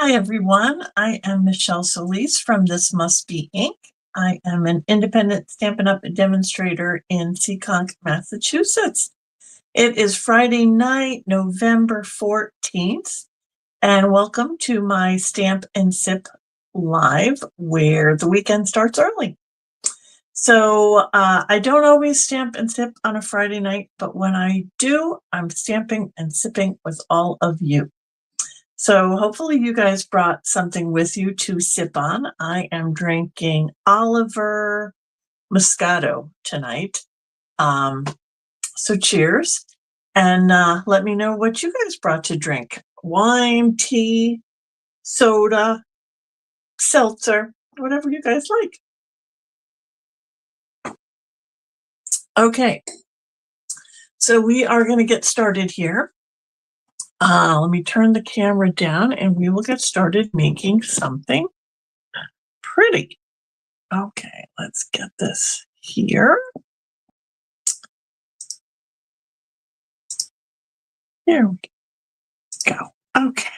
Hi, everyone. I am Michelle Solis from This Must Be Ink. I am an independent Stampin' Up! Demonstrator in Seekonk, Massachusetts. It is Friday night, November 14th, and welcome to my Stamp and Sip Live, where the weekend starts early. So I don't always stamp and sip on a Friday night, but when I do, I'm stamping and sipping with all of you. So hopefully you guys brought something with you to sip on. I am drinking Oliver Moscato tonight. So cheers, and let me know what you guys brought to drink. Wine, tea, soda, seltzer, whatever you guys like. Okay, so we are going to get started here. Let me turn the camera down and we will get started making something pretty. Okay, let's get this here. There we go. Okay.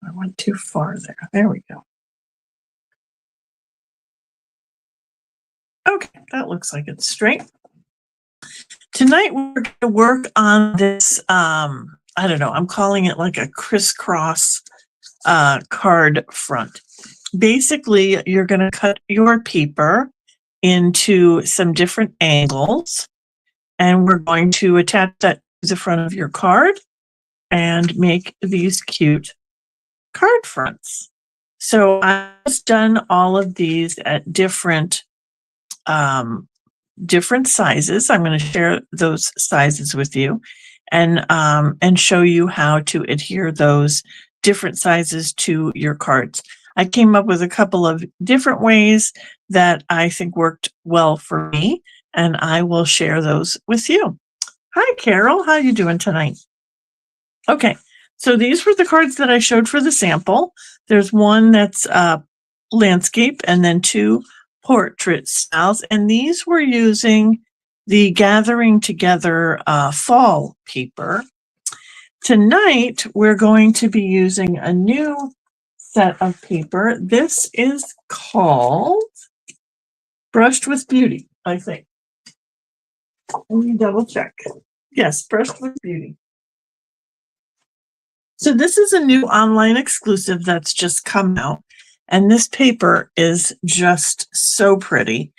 I went too far there. There we go. Okay, that looks like it's straight. Tonight we're going to work on this, I don't know, I'm calling it like a crisscross card front. Basically, you're going to cut your paper into some different angles, and we're going to attach that to the front of your card and make these cute card fronts. So I've done all of these at different sizes. I'm going to share those sizes with you and show you how to adhere those different sizes to your cards. I came up with a couple of different ways that I think worked well for me, and I will share those with you. Hi, Carol. How you doing tonight? Okay, so these were the cards that I showed for the sample. There's one that's landscape and then two portrait styles, and these were using the Gathering Together fall paper. Tonight, we're going to be using a new set of paper. This is called Brushed with Beauty, I think. Let me double check. Yes, Brushed with Beauty. So this is a new online exclusive that's just come out, and this paper is just so pretty.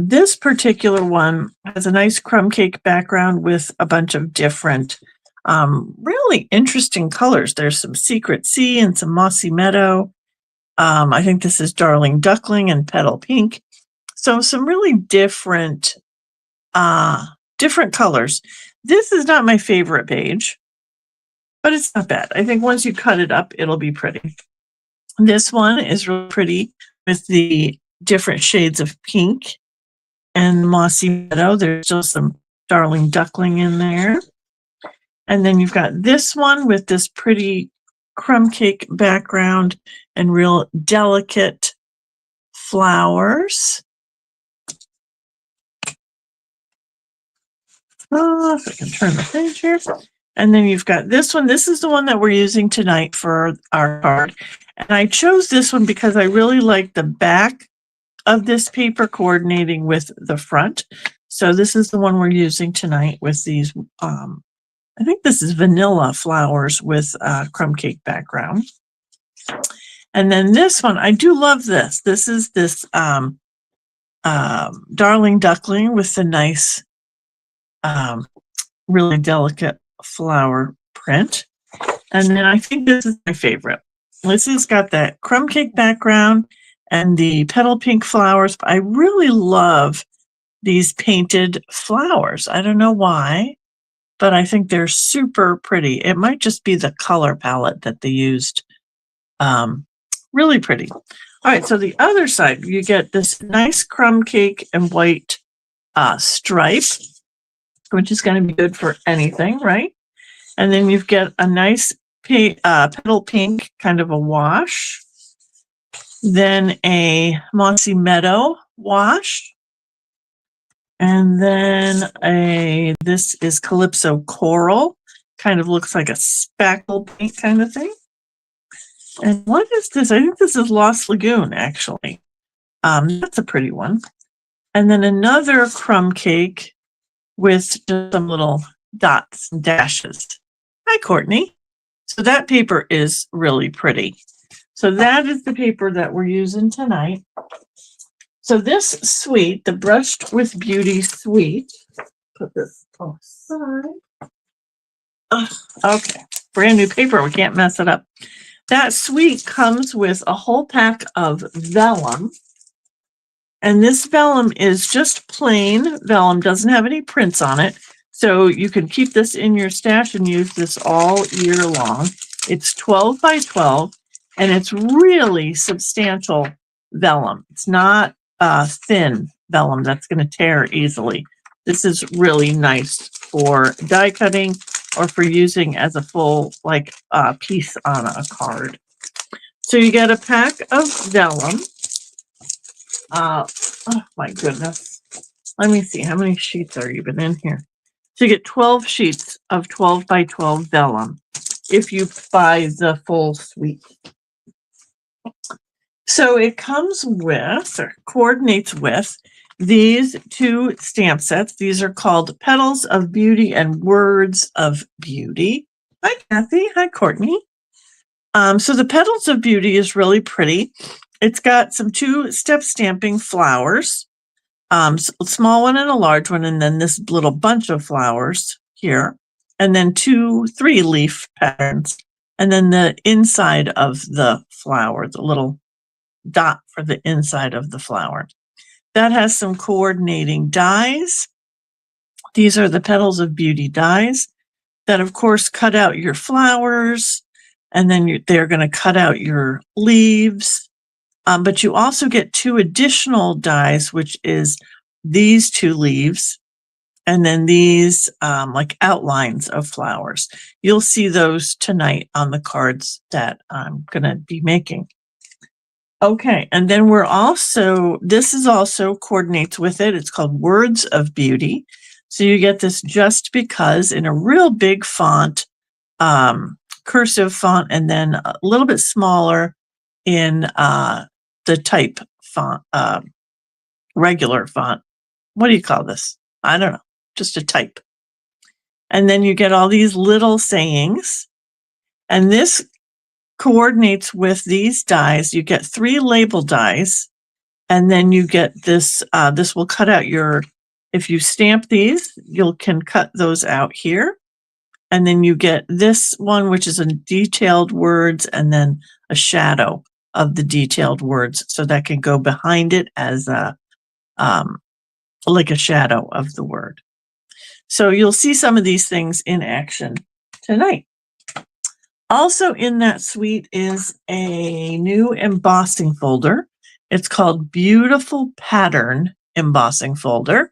This particular one has a nice crumb cake background with a bunch of different really interesting colors. There's some Secret Sea and some Mossy Meadow. I think this is Darling Duckling and Petal Pink. So some really different colors. This is not my favorite page, but it's not bad. I think once you cut it up, it'll be pretty. This one is really pretty with the different shades of pink and Mossy Meadow. There's still some Darling Duckling in there. And then you've got this one with this pretty crumb cake background and real delicate flowers. If I can turn the page here. And then you've got this one. This is the one that we're using tonight for our card. And I chose this one because I really like the back of this paper coordinating with the front. So this is the one we're using tonight with these, I think this is vanilla flowers with crumb cake background. And then this one, I do love this. This is this Darling Duckling with the nice, really delicate flower print. And then I think this is my favorite. This has got that crumb cake background and the petal pink flowers. I really love these painted flowers. I don't know why, but I think they're super pretty. It might just be the color palette that they used. Really pretty. All right, so the other side, you get this nice crumb cake and white stripe, which is going to be good for anything, right? And then you've got a nice petal pink, kind of a wash. Then a Mossy Meadow wash. And then this is Calypso Coral. Kind of looks like a spackle paint kind of thing. And what is this? I think this is Lost Lagoon, actually. That's a pretty one. And then another crumb cake with just some little dots and dashes. Hi, Courtney. So that paper is really pretty. So that is the paper that we're using tonight. So this suite, the Brushed with Beauty suite, put this aside. Okay, brand new paper. We can't mess it up. That suite comes with a whole pack of vellum. And this vellum is just plain vellum, doesn't have any prints on it. So you can keep this in your stash and use this all year long. It's 12 by 12, and it's really substantial vellum. It's not thin vellum that's going to tear easily. This is really nice for die cutting or for using as a full piece on a card. So you get a pack of vellum. Oh my goodness. Let me see. How many sheets are even in here? So you get 12 sheets of 12 by 12 vellum if you buy the full suite. So it comes with, or coordinates with, these two stamp sets. These are called Petals of Beauty and Words of Beauty. Hi, Kathy. Hi, Courtney. So the Petals of Beauty is really pretty. It's got some two-step stamping flowers, a small one and a large one, and then this little bunch of flowers here, and then 3 leaf patterns, and then the inside of the flower, the little dot for the inside of the flower. That has some coordinating dies. These are the Petals of Beauty dies that, of course, cut out your flowers, and then they're going to cut out your leaves. But you also get 2 additional dies, which is these 2 leaves, and then these like outlines of flowers. You'll see those tonight on the cards that I'm going to be making. Okay, and then this is also coordinates with it. It's called Words of Beauty. So you get this Just Because in a real big font, cursive font, and then a little bit smaller in the type font, regular font. What do you call this? I don't know, just a type. And then you get all these little sayings, and this coordinates with these dies. You get 3 label dies, and then you get this, this will cut out if you stamp these, you can cut those out here. And then you get this one, which is a detailed words, and then a shadow of the detailed words. So that can go behind it as like a shadow of the word. So you'll see some of these things in action tonight. Also in that suite is a new embossing folder. It's called Beautiful Pattern Embossing Folder.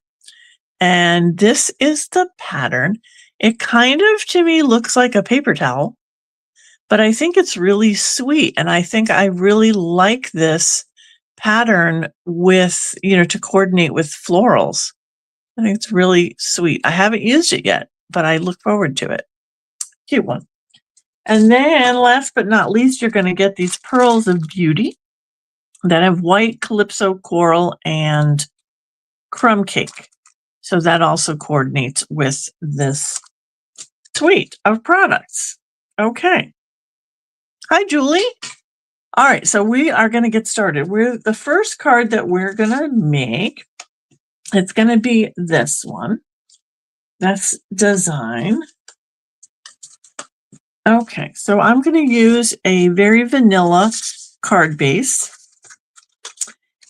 And this is the pattern. It kind of, to me, looks like a paper towel, but I think it's really sweet. And I think I really like this pattern with, to coordinate with florals. I think it's really sweet. I haven't used it yet, but I look forward to it. Cute one. And then last but not least, you're going to get these Pearls of Beauty that have white, calypso, coral, and crumb cake. So that also coordinates with this suite of products. Okay. Hi, Julie. All right, so we are going to get started. The first card that we're going to make, it's going to be this one. That's design. Okay, so I'm going to use a very vanilla card base.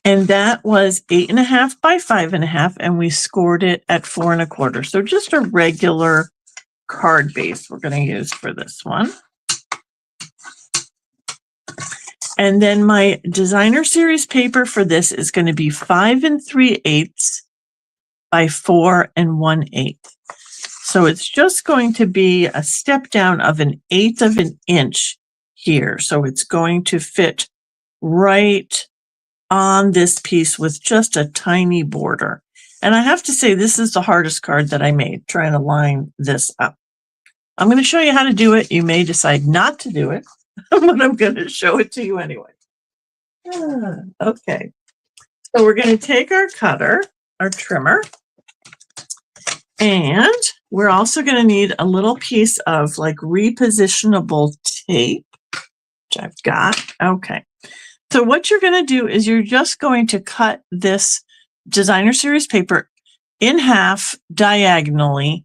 And that was 8.5 by 5.5, and we scored it at 4 1/4. So just a regular card base we're going to use for this one. And then my designer series paper for this is going to be 5 3/8 by 4 1/8. So it's just going to be a step down of 1/8 of an inch here. So it's going to fit right on this piece with just a tiny border. And I have to say, this is the hardest card that I made, trying to line this up. I'm going to show you how to do it. You may decide not to do it, but I'm going to show it to you anyway. Okay. So we're going to take our cutter, our trimmer, and we're also going to need a little piece of like repositionable tape, which I've got. Okay. So what you're going to do is you're just going to cut this designer series paper in half diagonally,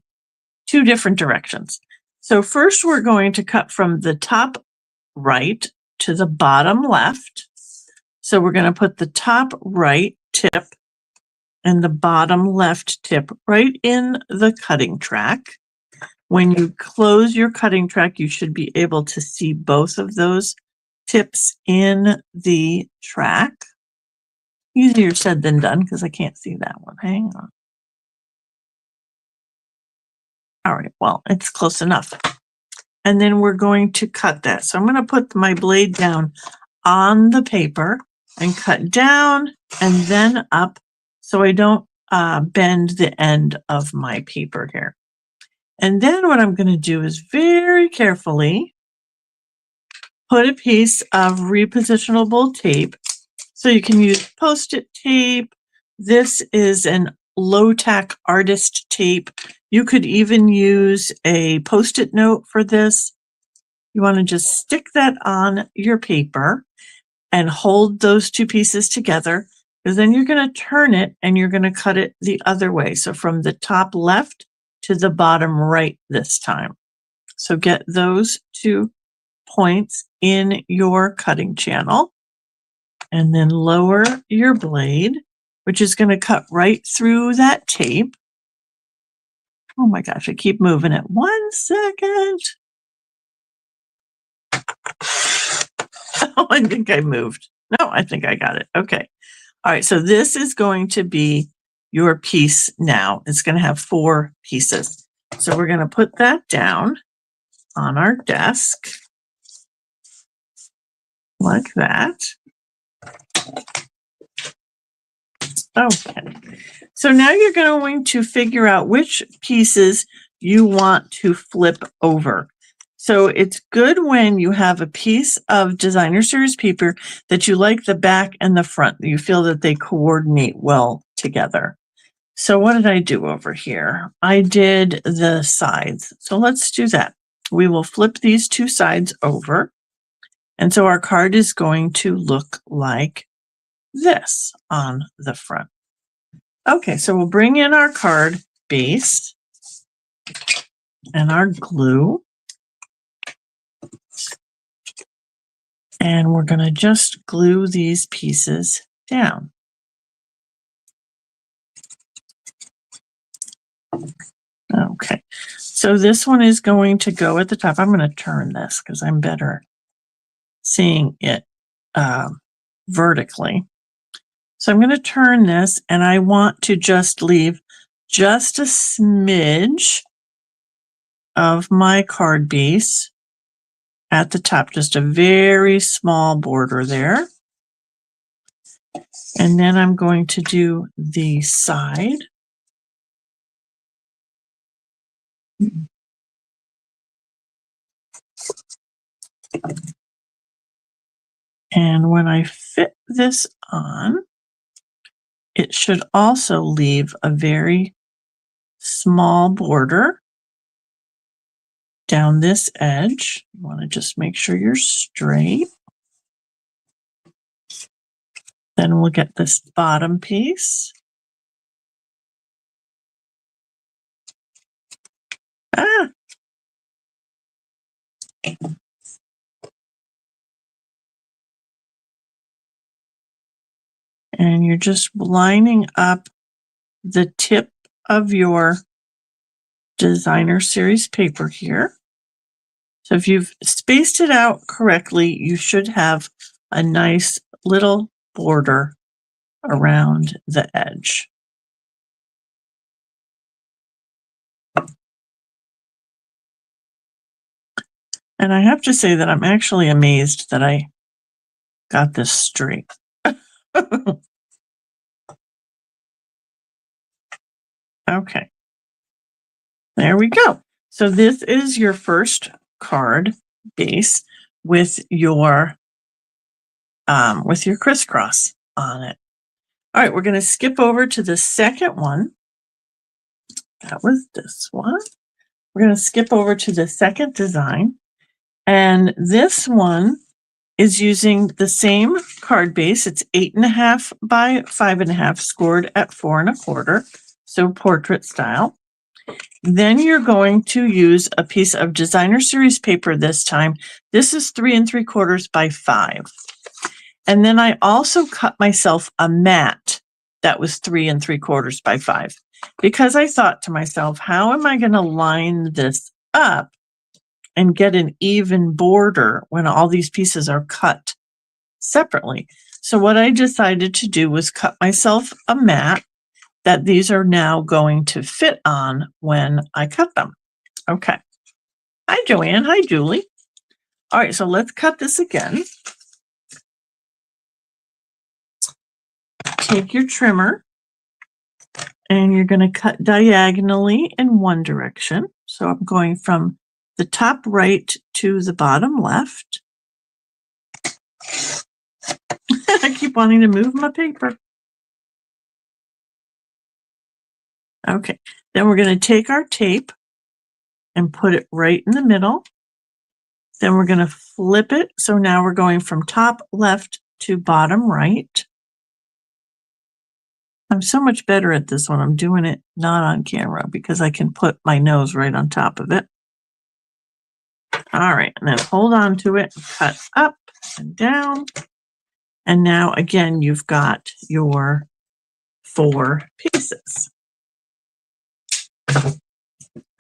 2 different directions. So first we're going to cut from the top right to the bottom left. So we're going to put the top right tip and the bottom left tip right in the cutting track. When you close your cutting track, you should be able to see both of those tips in the track. Easier said than done because I can't see that one. Hang on. All right, well, it's close enough. And then we're going to cut that. So I'm going to put my blade down on the paper and cut down and then up so I don't bend the end of my paper here. And then what I'm going to do is very carefully put a piece of repositionable tape. So you can use Post-it tape. This is an low-tack artist tape. You could even use a Post-it note for this. You want to just stick that on your paper and hold those 2 pieces together, because then you're going to turn it and you're going to cut it the other way. So from the top left to the bottom right this time. So get those 2 points in your cutting channel and then lower your blade, which is going to cut right through that tape. Oh my gosh, I keep moving it. 1 second. Oh, I think I moved. No, I think I got it. Okay. All right. So this is going to be your piece now. It's going to have 4 pieces. So we're going to put that down on our desk like that. Okay. So now you're going to figure out which pieces you want to flip over. So it's good when you have a piece of designer series paper that you like the back and the front. You feel that they coordinate well together. So what did I do over here? I did the sides. So let's do that. We will flip these 2 sides over. And so our card is going to look like this on the front. Okay, so we'll bring in our card base and our glue. And we're going to just glue these pieces down. Okay, so this one is going to go at the top. I'm going to turn this because I'm better seeing it vertically. So I'm going to turn this and I want to just leave just a smidge of my card base at the top, just a very small border there. And then I'm going to do the side. And when I fit this on, it should also leave a very small border down this edge. You want to just make sure you're straight. Then we'll get this bottom piece. And you're just lining up the tip of your designer series paper here. So if you've spaced it out correctly, you should have a nice little border around the edge. And I have to say that I'm actually amazed that I got this straight. Okay. There we go. So this is your first card base. with your crisscross on it. All right, we're going to skip over to the second one. That was this one. We're going to skip over to the second design. And this one is using the same card base. It's 8.5 by 5.5, scored at 4 1/4, so portrait style. Then you're going to use a piece of designer series paper this time. This is 3 3/4 by 5. And then I also cut myself a mat that was 3 3/4 by 5, because I thought to myself, how am I going to line this up and get an even border when all these pieces are cut separately? So what I decided to do was cut myself a mat that these are now going to fit on when I cut them. Okay. Hi, Joanne. Hi, Julie. All right, so let's cut this again. Take your trimmer and you're going to cut diagonally in one direction. So I'm going from the top right to the bottom left. I keep wanting to move my paper. Okay, then we're going to take our tape and put it right in the middle. Then we're going to flip it. So now we're going from top left to bottom right. I'm so much better at this one. I'm doing it not on camera because I can put my nose right on top of it. All right, and then hold on to it, cut up and down. And now again, you've got your 4 pieces.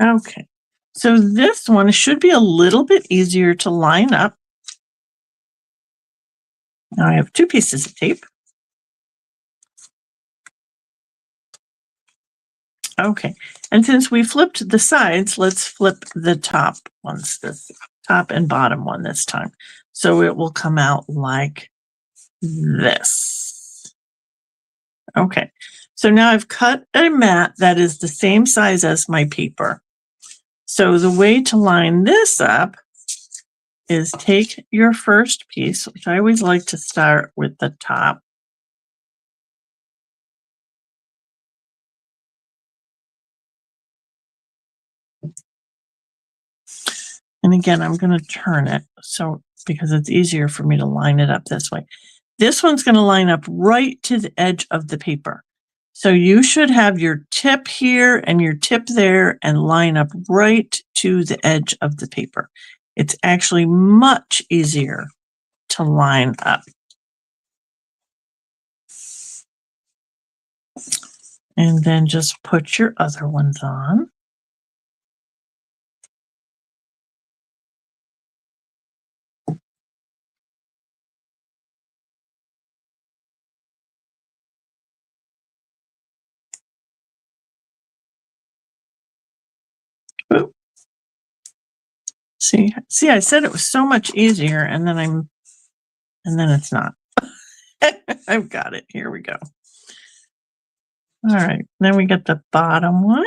Okay, so this one should be a little bit easier to line up. Now I have 2 pieces of tape. Okay, and since we flipped the sides, let's flip the top ones, this top and bottom one this time. So it will come out like this. Okay, so now I've cut a mat that is the same size as my paper. So the way to line this up is take your first piece, which I always like to start with the top. And again, I'm going to turn it because it's easier for me to line it up this way. This one's going to line up right to the edge of the paper. So you should have your tip here and your tip there and line up right to the edge of the paper. It's actually much easier to line up. And then just put your other ones on. Ooh. See, I said it was so much easier, and then it's not. I've got it. Here we go. All right, then we get the bottom one.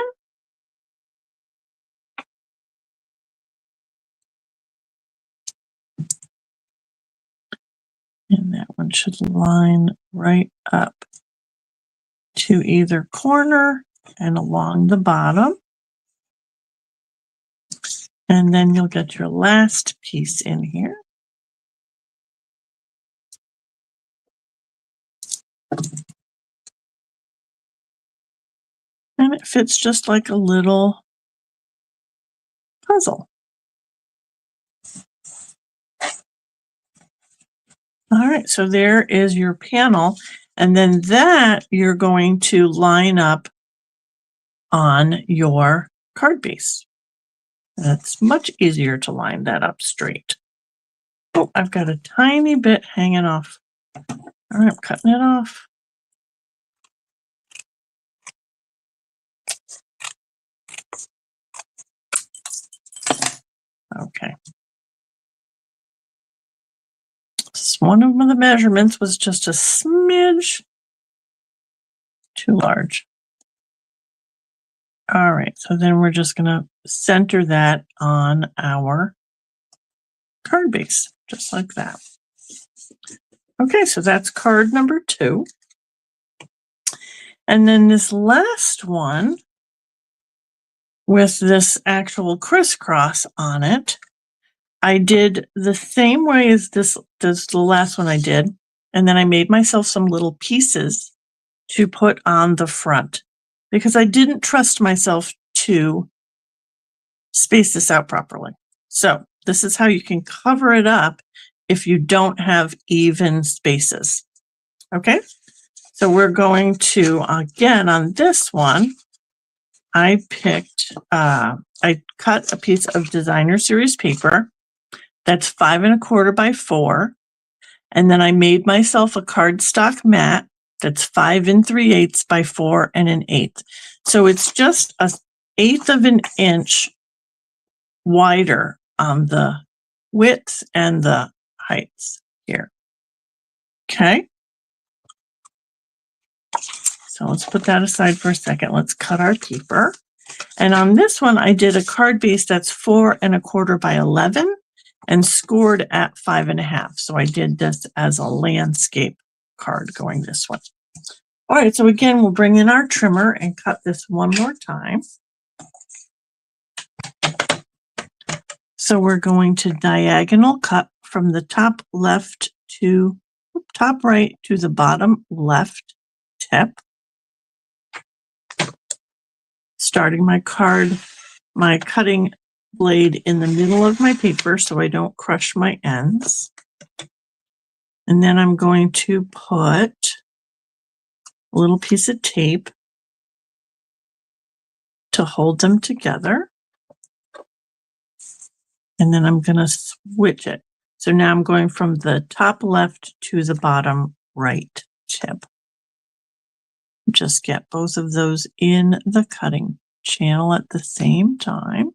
And that one should line right up to either corner and along the bottom. And then you'll get your last piece in here. And it fits just like a little puzzle. All right, so there is your panel. And then that you're going to line up on your card base. It's much easier to line that up straight. Oh, I've got a tiny bit hanging off. All right, I'm cutting it off. Okay. One of the measurements was just a smidge too large. All right, so then we're just going to center that on our card base, just like that. Okay, so that's card number 2. And then this last one with this actual crisscross on it, I did the same way as this the last one I did, and then I made myself some little pieces to put on the front because I didn't trust myself to space this out properly. So this is how you can cover it up if you don't have even spaces. Okay, so we're going to, again, on this one, I cut a piece of designer series paper that's 5 1/4 by 4. And then I made myself a cardstock mat that's 5 3/8 by 4 1/8. So it's just 1/8 of an inch wider on the width and the heights here. Okay. So let's put that aside for a second. Let's cut our paper. And on this one, I did a card base that's 4 1/4 by 11 and scored at 5 1/2. So I did this as a landscape card going this way. All right, so again, we'll bring in our trimmer and cut this one more time. So we're going to diagonal cut from the top left to top right to the bottom left tip. Starting my cutting blade in the middle of my paper so I don't crush my ends. And then I'm going to put a little piece of tape to hold them together. And then I'm going to switch it. So now I'm going from the top left to the bottom right tip. Just get both of those in the cutting channel at the same time.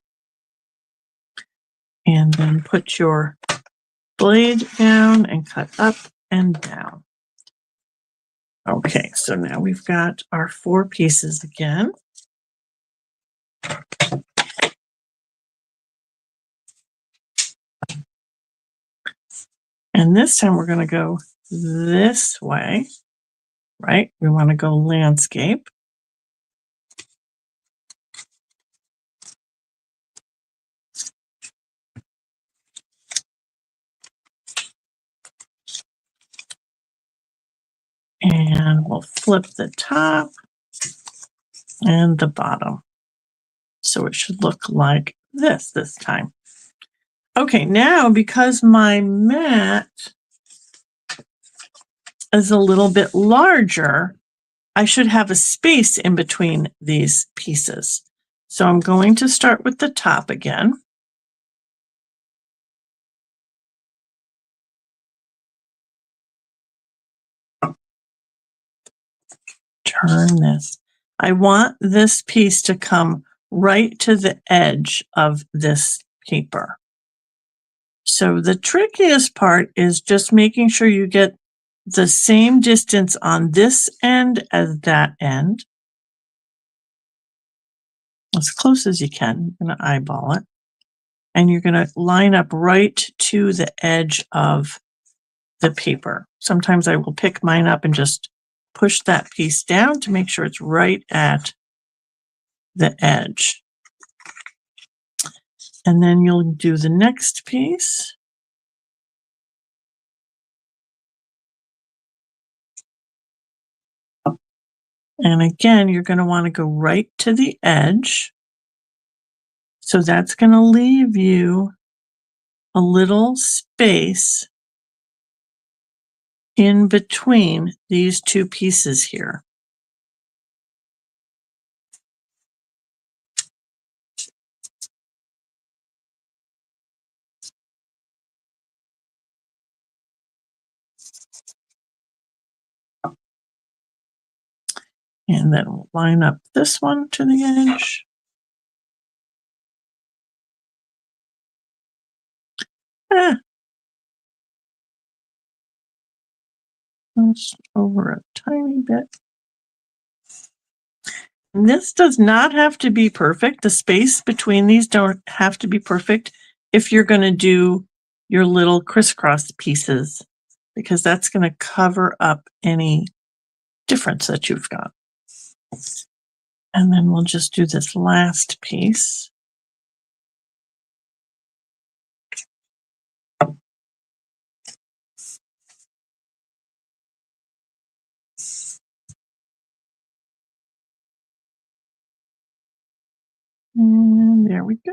And then put your blade down and cut up and down. Okay, so now we've got our 4 pieces again. And this time we're going to go this way, right? We want to go landscape. And we'll flip the top and the bottom. So it should look like this time. Okay, now because my mat is a little bit larger, I should have a space in between these pieces. So I'm going to start with the top again. Turn this. I want this piece to come right to the edge of this paper. So the trickiest part is just making sure you get the same distance on this end as that end. As close as you can. You're going to eyeball it. And you're going to line up right to the edge of the paper. Sometimes I will pick mine up and just push that piece down to make sure it's right at the edge. And then you'll do the next piece. And again, you're going to want to go right to the edge. So that's going to leave you a little space in between these 2 pieces here. And then we'll line up this one to the edge. Just over a tiny bit. And this does not have to be perfect. The space between these don't have to be perfect if you're going to do your little crisscross pieces, because that's going to cover up any difference that you've got. And then we'll just do this last piece. And there we go.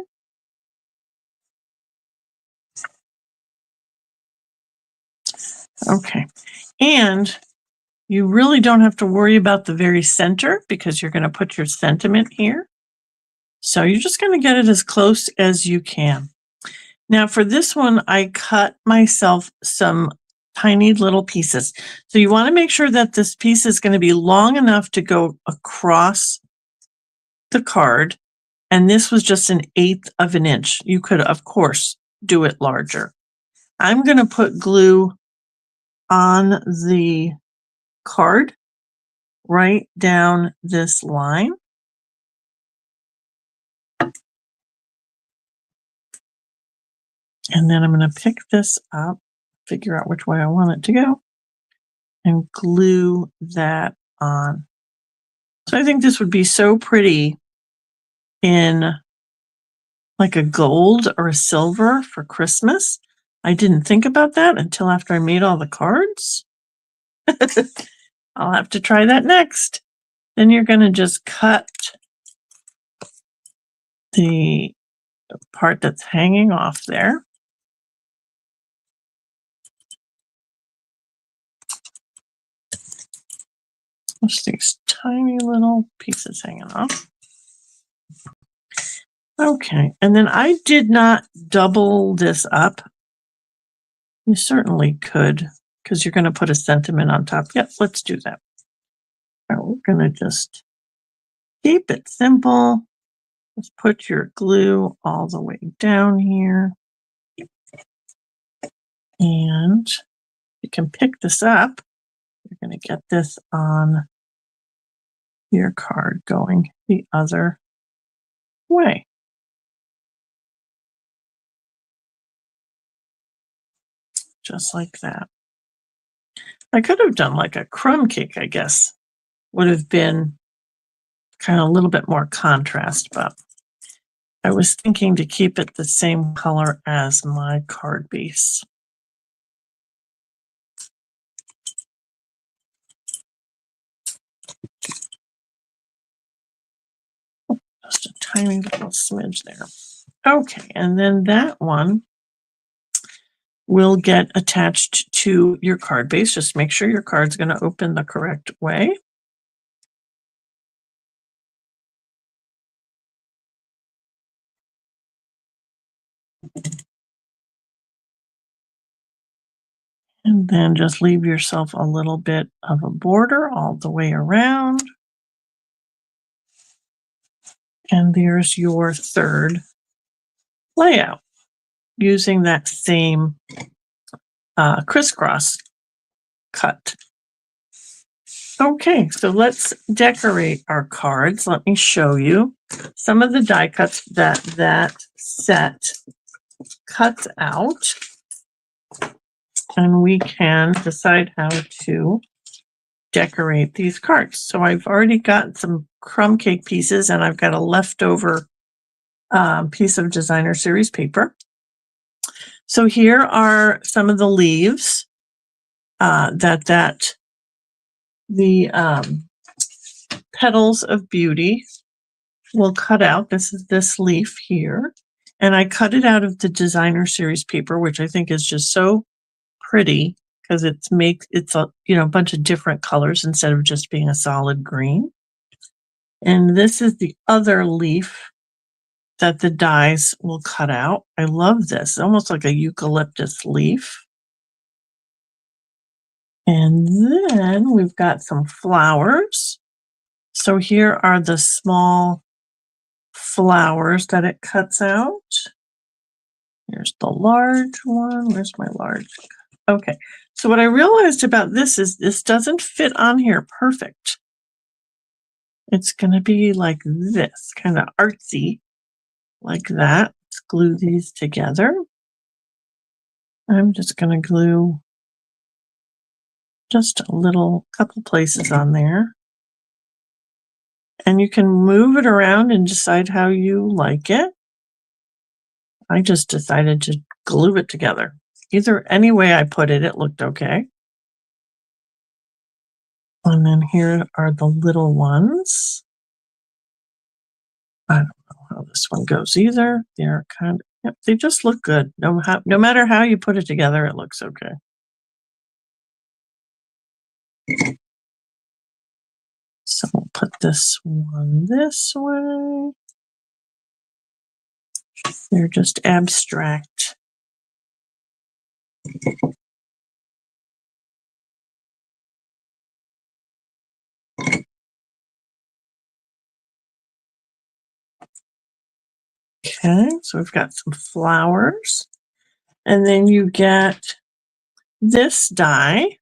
Okay. And you really don't have to worry about the very center because you're going to put your sentiment here. So you're just going to get it as close as you can. Now for this one, I cut myself some tiny little pieces. So you want to make sure that this piece is going to be long enough to go across the card. And this was just 1/8 of an inch. You could, of course, do it larger. I'm going to put glue on the card right down this line. And then I'm going to pick this up, figure out which way I want it to go, and glue that on. So I think this would be so pretty in like a gold or a silver for Christmas. I didn't think about that until after I made all the cards. I'll have to try that next. Then you're going to just cut the part that's hanging off there. Just these tiny little pieces hanging off. Okay, and then I did not double this up. You certainly could, because you're going to put a sentiment on top. Yep, let's do that. All right, we're going to just keep it simple. Just put your glue all the way down here. And you can pick this up. You're going to get this on your card going the other way. Just like that. I could have done like a crumb cake, I guess. Would have been kind of a little bit more contrast, but I was thinking to keep it the same color as my card base. Just a tiny little smidge there. Okay, and then that one will get attached to your card base. Just make sure your card's going to open the correct way. And then just leave yourself a little bit of a border all the way around. And there's your third layout using that same crisscross cut. Okay, so let's decorate our cards. Let me show you some of the die cuts that set cuts out. And we can decide how to decorate these cards. So I've already got some crumb cake pieces and I've got a leftover piece of designer series paper. So here are some of the leaves the petals of beauty will cut out. This is this leaf here. And I cut it out of the designer series paper, which I think is just so pretty because it's a bunch of different colors instead of just being a solid green. And this is the other leaf that the dies will cut out. I love this, almost like a eucalyptus leaf. And then we've got some flowers. So here are the small flowers that it cuts out. Here's the large one. Where's my large? Okay. So what I realized about this is this doesn't fit on here perfect. It's going to be like this, kind of artsy, like that. Let's glue these together. I'm just going to glue just a couple places on there. And you can move it around and decide how you like it. I just decided to glue it together. Either any way I put it, it looked okay. And then here are the little ones. I don't know how this one goes either. They're kind of, yep, they just look good. No matter how you put it together, it looks okay. So we'll put this one this way. They're just abstract. Okay, so we've got some flowers. And then you get this die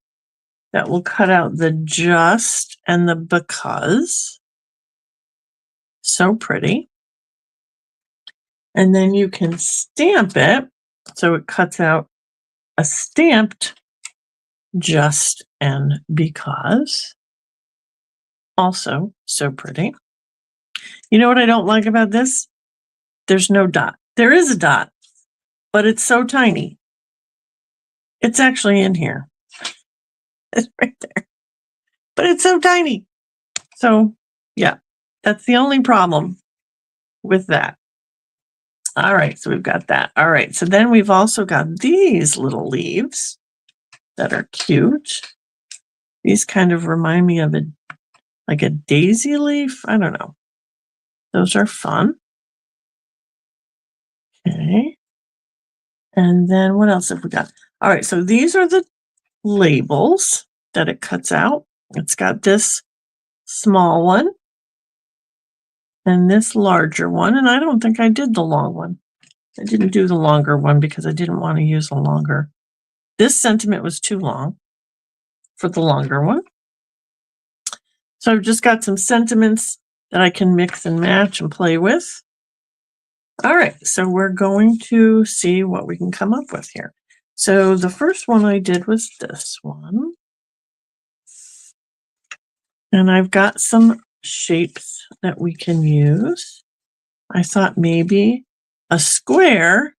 that will cut out the just and the because. So pretty. And then you can stamp it. So it cuts out a stamped just and because. Also so pretty. You know what I don't like about this? There's no dot. There is a dot, but it's so tiny. It's actually in here. It's right there. But it's so tiny. So yeah, that's the only problem with that. All right, so we've got that. All right, so then we've also got these little leaves that are cute. These kind of remind me of like a daisy leaf. I don't know. Those are fun. Okay. And then what else have we got? All right, so these are the labels that it cuts out. It's got this small one and this larger one. And I don't think I did the long one. I didn't do the longer one because I didn't want to use a longer. This sentiment was too long for the longer one. So I've just got some sentiments that I can mix and match and play with. All right, so we're going to see what we can come up with here. So the first one I did was this one. And I've got some shapes that we can use. I thought maybe a square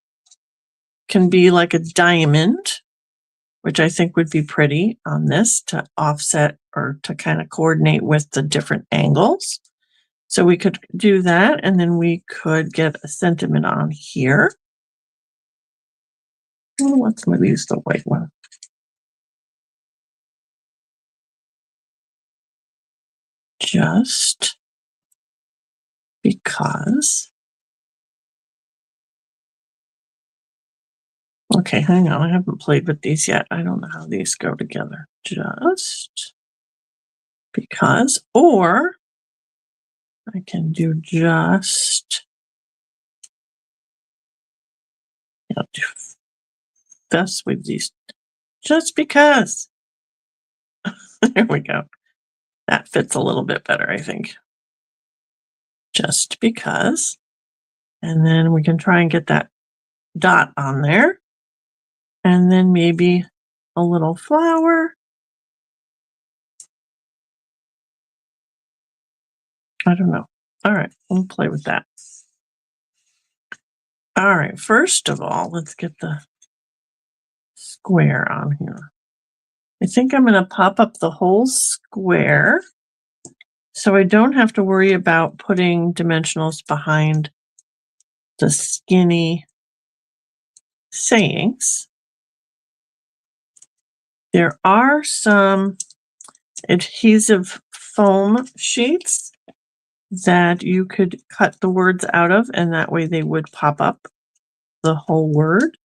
can be like a diamond, which I think would be pretty on this to offset or to kind of coordinate with the different angles. So we could do that, and then we could get a sentiment on here. Let's maybe use the white one. Just because. Okay, hang on. I haven't played with these yet. I don't know how these go together. Just because, or I can do just, you know, do this with these, just because. There we go. That fits a little bit better, I think. Just because. And then we can try and get that dot on there. And then maybe a little flower. I don't know. All right, we'll play with that. All right, first of all, let's get the square on here. I think I'm going to pop up the whole square so I don't have to worry about putting dimensionals behind the skinny sayings. There are some adhesive foam sheets that you could cut the words out of, and that way they would pop up the whole word.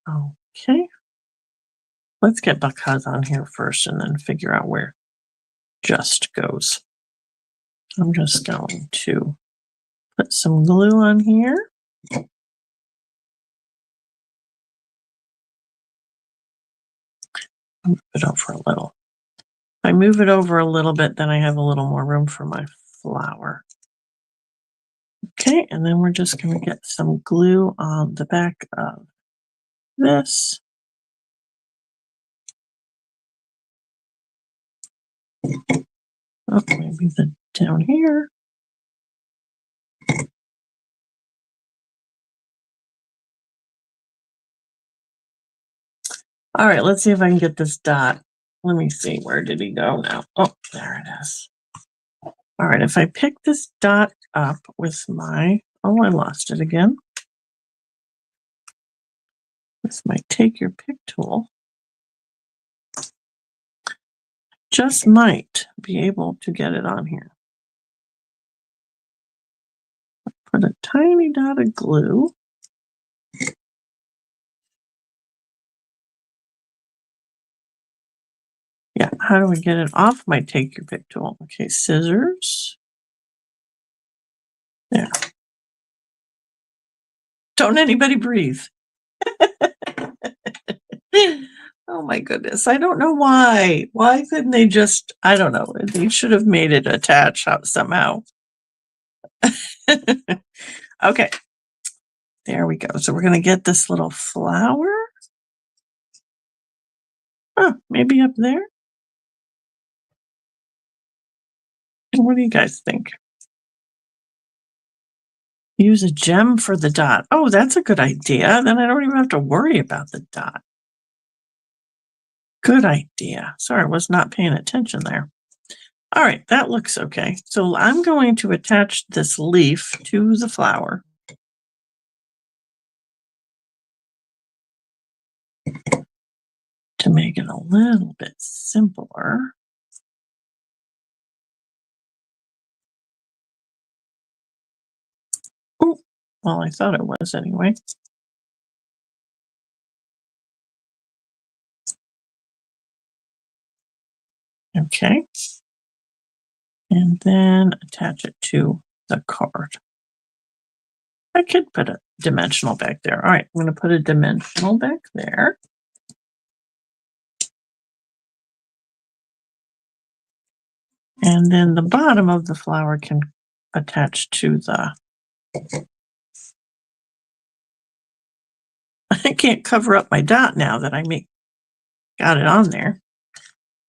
Okay. Let's get because on here first and then figure out where just goes. I'm just going to put some glue on here. Move it over a little. If I move it over a little bit, then I have a little more room for my flower. Okay, and then we're just going to get some glue on the back of this. Oh, maybe down here. All right, let's see if I can get this dot. Let me see, where did he go now? Oh, there it is. All right, if I pick this dot up with my, oh, I lost it again. With my take your pick tool, just might be able to get it on here. Put a tiny dot of glue. Yeah, how do we get it off my take your pick tool? Okay, scissors. There. Don't anybody breathe. Oh my goodness. I don't know why. Why couldn't they just, I don't know. They should have made it attach somehow. Okay. There we go. So we're going to get this little flower. Huh, maybe up there. What do you guys think? Use a gem for the dot. Oh, that's a good idea. Then I don't even have to worry about the dot. Good idea. Sorry, I was not paying attention there. All right, that looks okay. So I'm going to attach this leaf to the flower. To make it a little bit simpler. Oh, well, I thought it was anyway. Okay. And then attach it to the card. I could put a dimensional back there. All right, I'm going to put a dimensional back there. And then the bottom of the flower can attach to the... I can't cover up my dot now that I got it on there.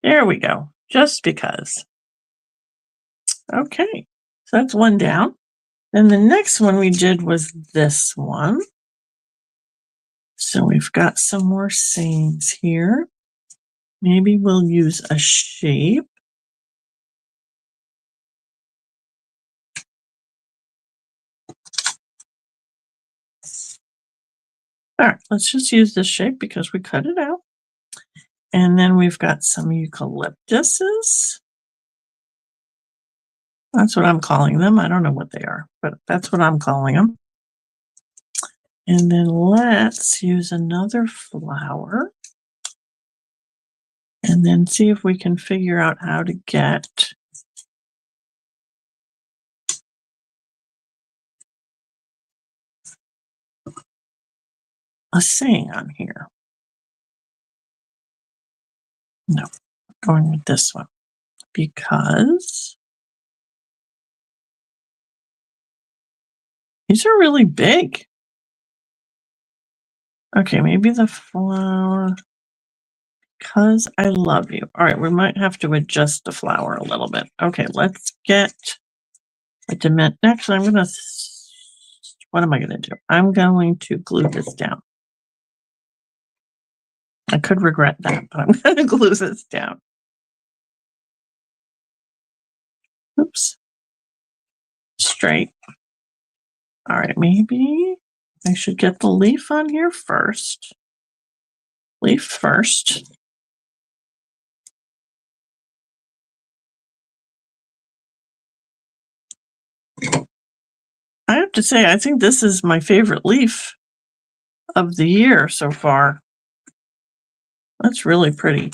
There we go, just because. Okay, so that's one down. Then the next one we did was this one. So we've got some more sayings here. Maybe we'll use a shape. All right, let's just use this shape because we cut it out. And then we've got some eucalyptuses. That's what I'm calling them. I don't know what they are, but that's what I'm calling them. And then let's use another flower. And then see if we can figure out how to get a saying on here. No, I'm going with this one because these are really big. Okay, maybe the flower, because I love you. All right, we might have to adjust the flower a little bit. Okay, let's get a dimension. Actually, what am I going to do? I'm going to glue this down. I could regret that, but I'm going to glue this down. Oops. Straight. All right, maybe I should get the leaf on here first. Leaf first. I have to say, I think this is my favorite leaf of the year so far. That's really pretty.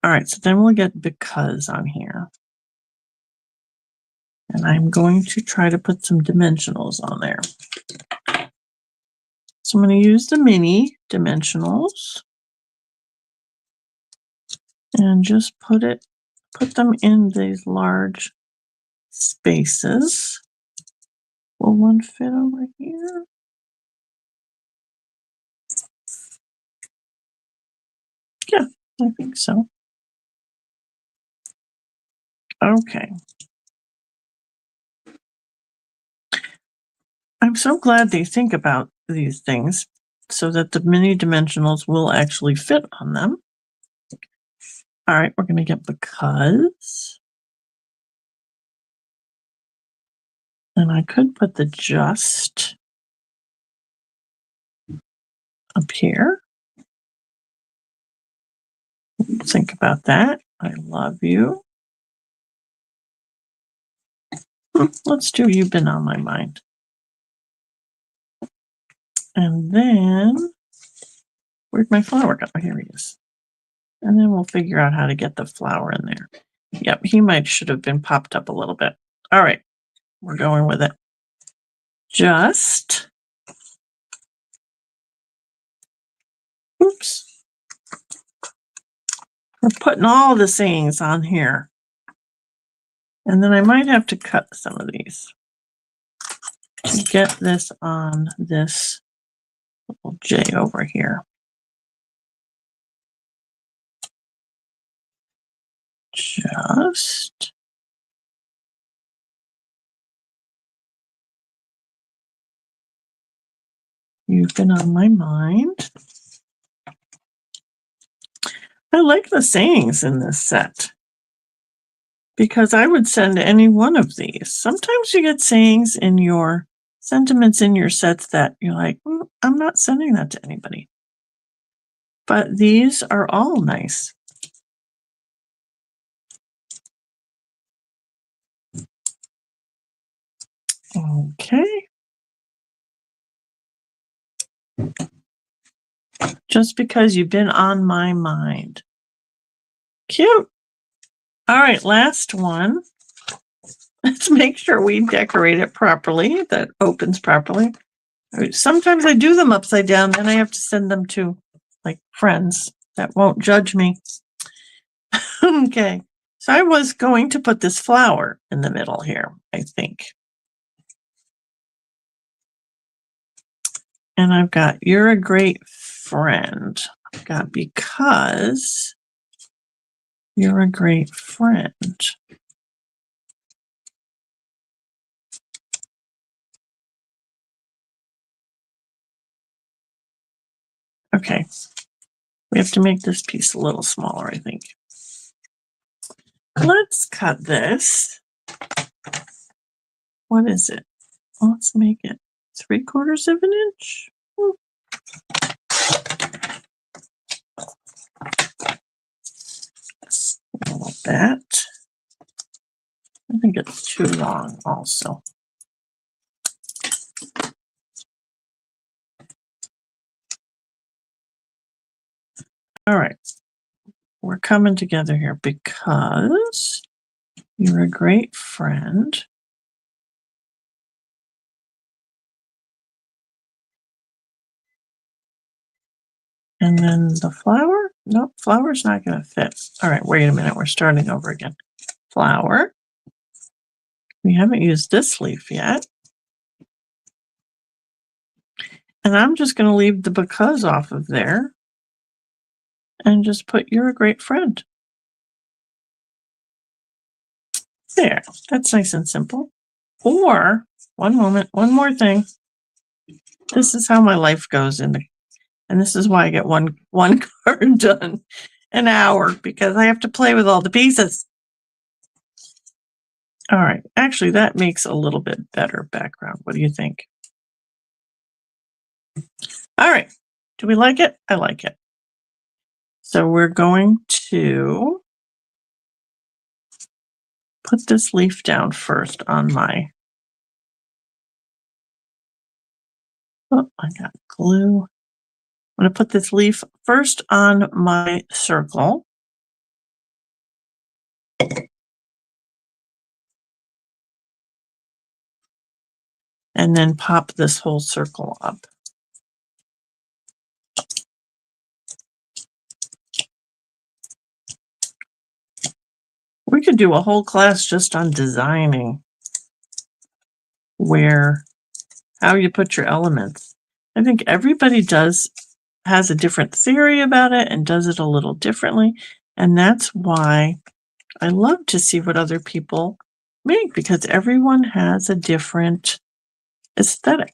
All right, so then we'll get because on here. And I'm going to try to put some dimensionals on there. So I'm going to use the mini dimensionals and just put them in these large spaces. Will one fit over here? Yeah, I think so. Okay. I'm so glad they think about these things so that the mini dimensionals will actually fit on them. All right, we're going to get because. And I could put the just up here. Think about that. I love you. Let's do You've Been on My Mind. And then, where'd my flower go? Oh, here he is. And then we'll figure out how to get the flower in there. Yep, he should have been popped up a little bit. All right, we're going with it. Just, oops. We're putting all the sayings on here. And then I might have to cut some of these to get this on this little J over here. Just. You've Been on My Mind. I like the sayings in this set because I would send any one of these. Sometimes you get sayings in your sentiments in your sets that you're like, I'm not sending that to anybody. But these are all nice. Okay. Just because you've been on my mind. Cute. All right, last one. Let's make sure we decorate it properly, that opens properly. Sometimes I do them upside down, then I have to send them to like friends that won't judge me. Okay, so I was going to put this flower in the middle here, I think. And I've got You're a Great Friend. I've got Because You're a Great Friend. Okay, we have to make this piece a little smaller, I think. Let's cut this. What is it? Let's make it 3/4 of an inch. A little bit. I think it's too long also. All right. We're coming together here because you're a great friend. And then the flower? Nope, flower's not going to fit. All right, wait a minute. We're starting over again. Flower. We haven't used this leaf yet. And I'm just going to leave the because off of there and just put You're a Great Friend. There, that's nice and simple. Or, one moment, one more thing. This is how my life goes and this is why I get one card done an hour, because I have to play with all the pieces. All right, actually that makes a little bit better background. What do you think? All right, do we like it? I like it. So we're going to put this leaf down first on my, oh, I got glue. I'm going to put this leaf first on my circle. And then pop this whole circle up. We could do a whole class just on designing how you put your elements. I think everybody has a different theory about it and does it a little differently. And that's why I love to see what other people make, because everyone has a different aesthetic.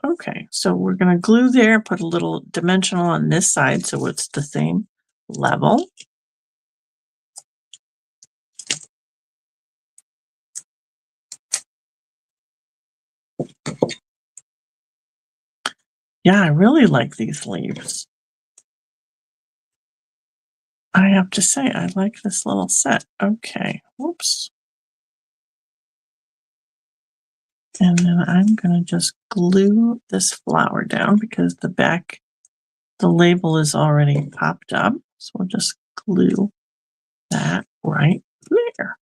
Okay, so we're going to glue there, put a little dimensional on this side so it's the same level. Yeah, I really like these leaves. I have to say, I like this little set. Okay, whoops. And then I'm going to just glue this flower down because the label is already popped up. So we'll just glue that right there.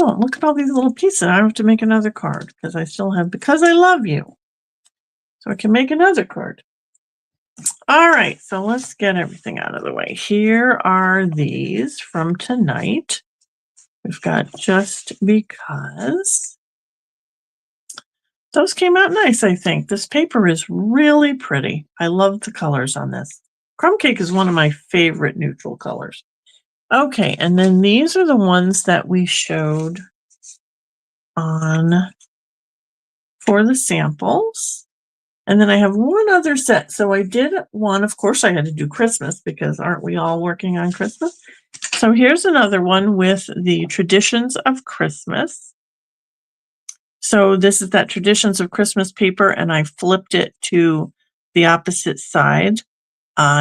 Oh, look at all these little pieces. I have to make another card because I still have, because I love you. So I can make another card. All right, so let's get everything out of the way. Here are these from tonight. We've got Just Because. Those came out nice, I think. This paper is really pretty. I love the colors on this. Crumb Cake is one of my favorite neutral colors. Okay, and then these are the ones that we showed on for the samples. And then I have one other set. So I did one, of course I had to do Christmas because aren't we all working on Christmas? So here's another one with the Traditions of Christmas. So this is that Traditions of Christmas paper, and I flipped it to the opposite side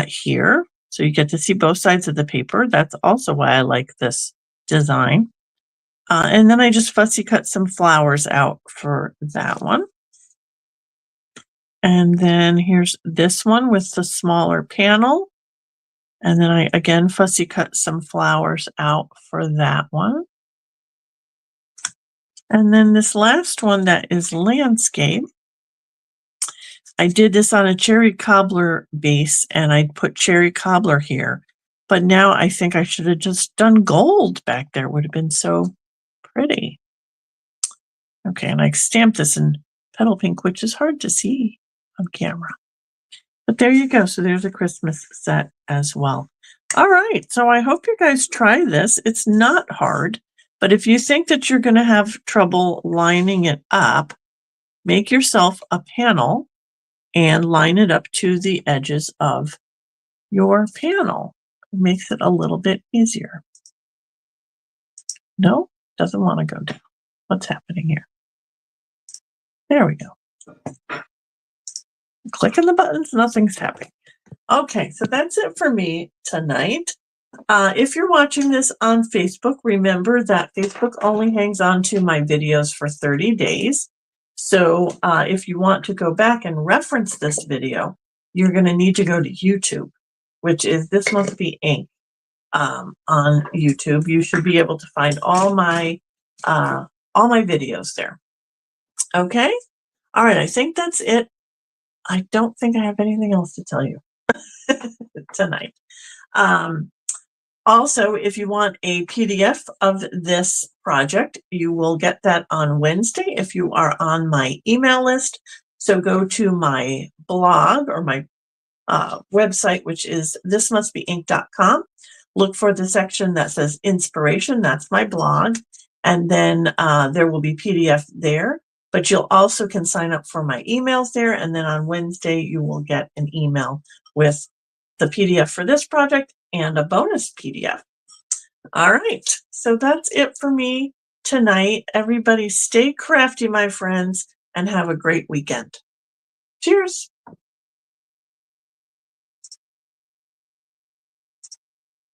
here. So you get to see both sides of the paper. That's also why I like this design. And then I just fussy cut some flowers out for that one. And then here's this one with the smaller panel. And then I again fussy cut some flowers out for that one. And then this last one that is landscape, I did this on a cherry cobbler base and I put cherry cobbler here. But now I think I should have just done gold back there. It would have been so pretty. Okay, and I stamped this in petal pink, which is hard to see on camera. But there you go. So there's a Christmas set as well. All right. So I hope you guys try this. It's not hard, but if you think that you're going to have trouble lining it up, make yourself a panel and line it up to the edges of your panel. It makes it a little bit easier. No, doesn't want to go down. What's happening here? There we go. Clicking the buttons, nothing's happening. Okay, so that's it for me tonight. If you're watching this on Facebook, remember that Facebook only hangs on to my videos for 30 days. So if you want to go back and reference this video, you're going to need to go to YouTube, which is This Must Be Ink on YouTube. You should be able to find all my videos there. Okay? All right, I think that's it. I don't think I have anything else to tell you tonight. Also, if you want a PDF of this project, you will get that on Wednesday if you are on my email list. So go to my blog or my website, which is thismustbeink.com. Look for the section that says inspiration. That's my blog. And then there will be PDF there. But you'll also can sign up for my emails there. And then on Wednesday, you will get an email with the PDF for this project and a bonus PDF. All right. So that's it for me tonight. Everybody stay crafty, my friends, and have a great weekend. Cheers.